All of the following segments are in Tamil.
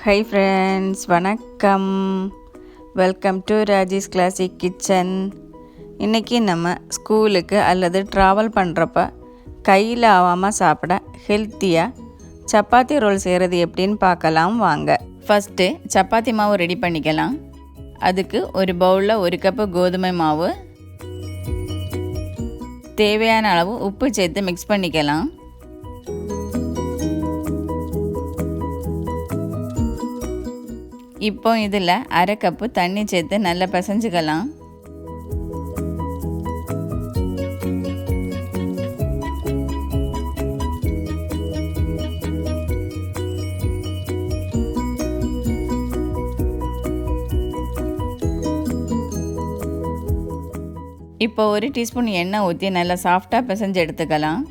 ஹை ஃப்ரெண்ட்ஸ், வணக்கம். Welcome to Raji's classic kitchen. இன்றைக்கி நம்ம ஸ்கூலுக்கு அல்லது ட்ராவல் பண்ணுறப்ப கையில் ஆகாமல் சாப்பிட ஹெல்த்தியாக சப்பாத்தி ரோல் செய்கிறது எப்படின்னு பார்க்கலாம் வாங்க. ஃபஸ்ட்டு சப்பாத்தி மாவு ரெடி பண்ணிக்கலாம். அதுக்கு ஒரு பவுலில் 1 கப்பு கோதுமை மாவு, தேவையான அளவு உப்பு சேர்த்து மிக்ஸ் பண்ணிக்கலாம். இப்போ இதில் 1/2 கப்பு தண்ணி சேர்த்து நல்லா பிசைஞ்சுக்கலாம். இப்போ 1 டீஸ்பூன் எண்ணெய் ஊற்றி நல்லா சாஃப்டாக பிசைஞ்சு எடுத்துக்கலாம்.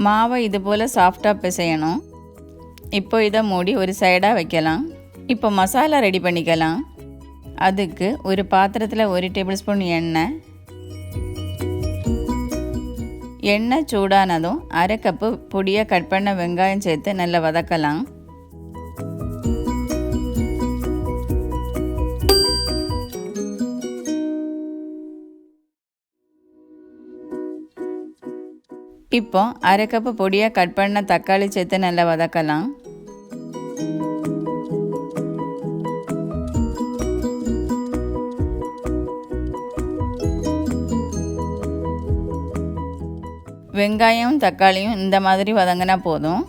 மாவை இது போல் சாஃப்டாக பிசையணும். இப்போ இதை மூடி ஒரு சைடாக வைக்கலாம். இப்போ மசாலா ரெடி பண்ணிக்கலாம். அதுக்கு ஒரு பாத்திரத்தில் 1 டேபிள் ஸ்பூன் எண்ணெய் சூடானதும் 1/2 கப்பு பொடியாக கட் பண்ண வெங்காயம் சேர்த்து நல்லா வதக்கலாம். இப்போ 1/2 கப்பு பொடியாக கட் பண்ண தக்காளி சேர்த்து நல்லா வதக்கலாம். வெங்காயம் தக்காளியும் இந்த மாதிரி வதங்கினா போதும்.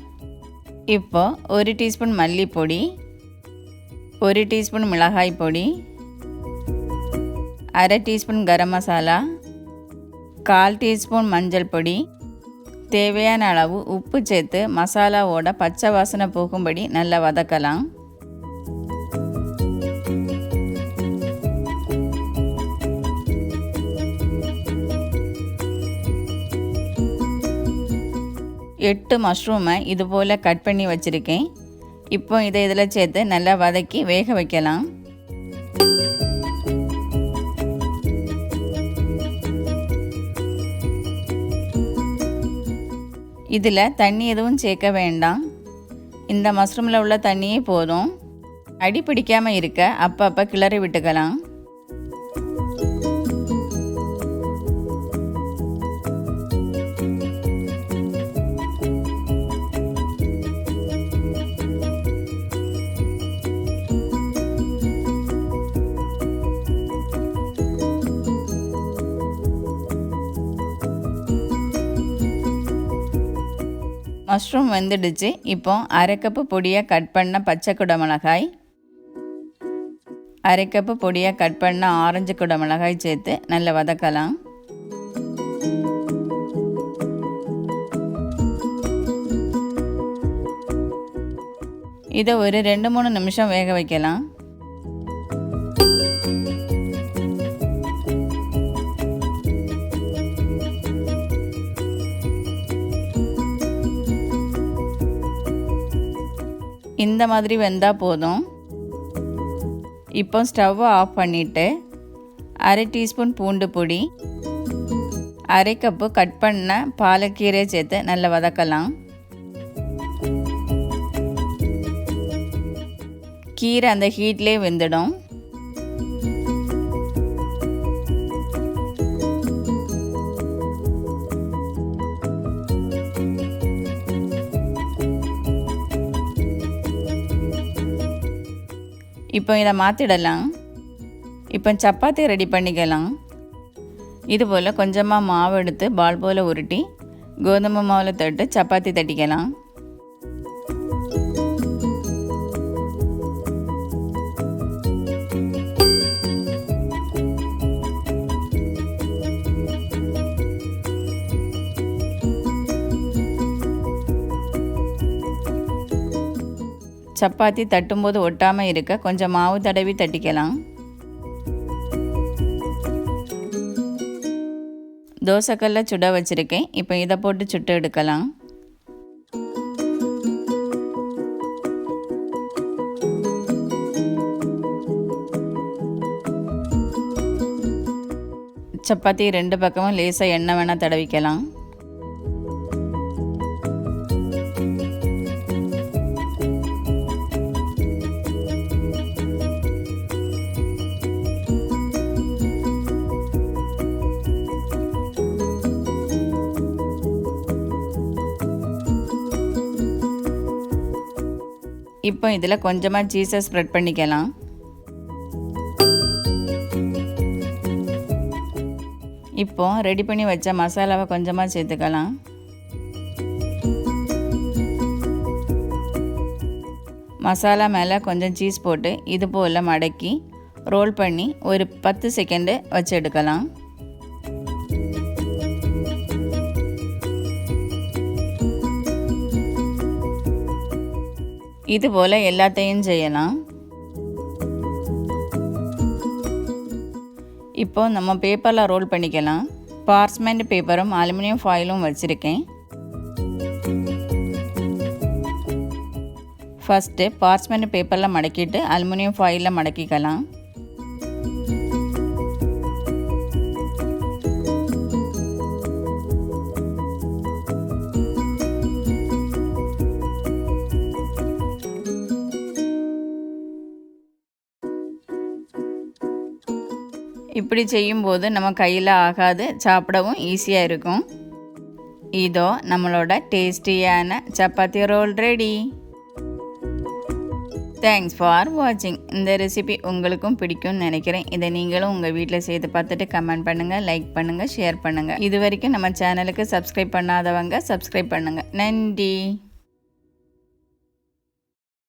இப்போ 1 டீஸ்பூன் மல்லிப்பொடி, 1 டீஸ்பூன் மிளகாய் பொடி, 1/2 டீஸ்பூன் கரம் மசாலா, 1/4 டீஸ்பூன் மஞ்சள் பொடி, தேவையான அளவு உப்பு சேர்த்து மசாலாவோட பச்சை வாசனை போகும்படி நல்லா வதக்கலாம். எட்டு மஷ்ரூமை இது போல் கட் பண்ணி வச்சுருக்கேன். இப்போ இதை இதில் சேர்த்து நல்லா வதக்கி வேக வைக்கலாம். இதில் தண்ணி எதுவும் சேர்க்க வேண்டாம். இந்த மஷ்ரூமில் உள்ள தண்ணியே போதும். அடி பிடிக்காமல் இருக்க அப்பப்போ கிளறி விட்டுக்கலாம். மஷ்ரூம் வெந்துடுச்சு. இப்போ 1/2 கப்பு பொடியாக கட் பண்ண பச்சை குடமிளகாய், 1/2 கப்பு பொடியாக கட் பண்ண ஆரஞ்சு குடமிளகாய் சேர்த்து நல்லா வதக்கலாம். இதை ஒரு 2-3 நிமிஷம் வேக வைக்கலாம். இந்த மாதிரி வெந்தால் போதும். இப்போ ஸ்டவ்வை ஆஃப் பண்ணிவிட்டு 1/2 டீஸ்பூன் பூண்டு பொடி, 1/2 கப்பு கட் பண்ண பாலக்கீரை சேர்த்து நல்லா வதக்கலாம். கீரை அந்த ஹீட்லேயே வெந்துடும். இப்போ இதை மாற்றிடலாம். இப்போ சப்பாத்தி ரெடி பண்ணிக்கலாம். இது போல் கொஞ்சமாக மாவு எடுத்து பால் போல் உருட்டி கோதுமை மாவில் தொட்டு சப்பாத்தி தட்டிக்கலாம். சப்பாத்தி தட்டும்போது ஒட்டாமல் இருக்க கொஞ்சம் மாவு தடவி தட்டிக்கலாம். தோசைக்கல்ல சுட வச்சுருக்கேன். இப்போ இதை போட்டு சுட்டு எடுக்கலாம். சப்பாத்தி 2 பக்கமும் லேசாக எண்ணெய் வேணால் தடவிக்கலாம். இப்போ இதில் கொஞ்சமாக சீஸை ஸ்ப்ரெட் பண்ணிக்கலாம். இப்போ ரெடி பண்ணி வச்ச மசாலாவை கொஞ்சமாக சேர்த்துக்கலாம். மசாலா மேலே கொஞ்சம் சீஸ் போட்டு இது போல் மடக்கி ரோல் பண்ணி ஒரு 10 செகண்டு வச்சு எடுக்கலாம். இது போல் எல்லாத்தையும் செய்யலாம். இப்போ நம்ம பேப்பரில் ரோல் பண்ணிக்கலாம். பார்ச்மெண்ட் பேப்பரும் அலுமினியம் ஃபாயிலும் வச்சுருக்கேன். ஃபஸ்ட்டு பார்ச்மெண்ட் பேப்பரில் மடக்கிட்டு அலுமினியம் ஃபாயிலில் மடக்கிக்கலாம். இப்படி செய்யும்போது நம்ம கையில் ஆகாது, சாப்பிடவும் ஈஸியாக இருக்கும். இதோ நம்மளோட டேஸ்டியான chapati roll ready. Thanks for வாட்சிங். இந்த ரெசிபி உங்களுக்கும் பிடிக்கும்னு நினைக்கிறேன். இதை நீங்களும் உங்கள் வீட்டில் செய்து பார்த்துட்டு கமெண்ட் பண்ணுங்கள், லைக் பண்ணுங்கள், ஷேர் பண்ணுங்கள். இது வரைக்கும் நம்ம சேனலுக்கு சப்ஸ்கிரைப் பண்ணாதவங்க சப்ஸ்கிரைப் பண்ணுங்கள். நன்றி.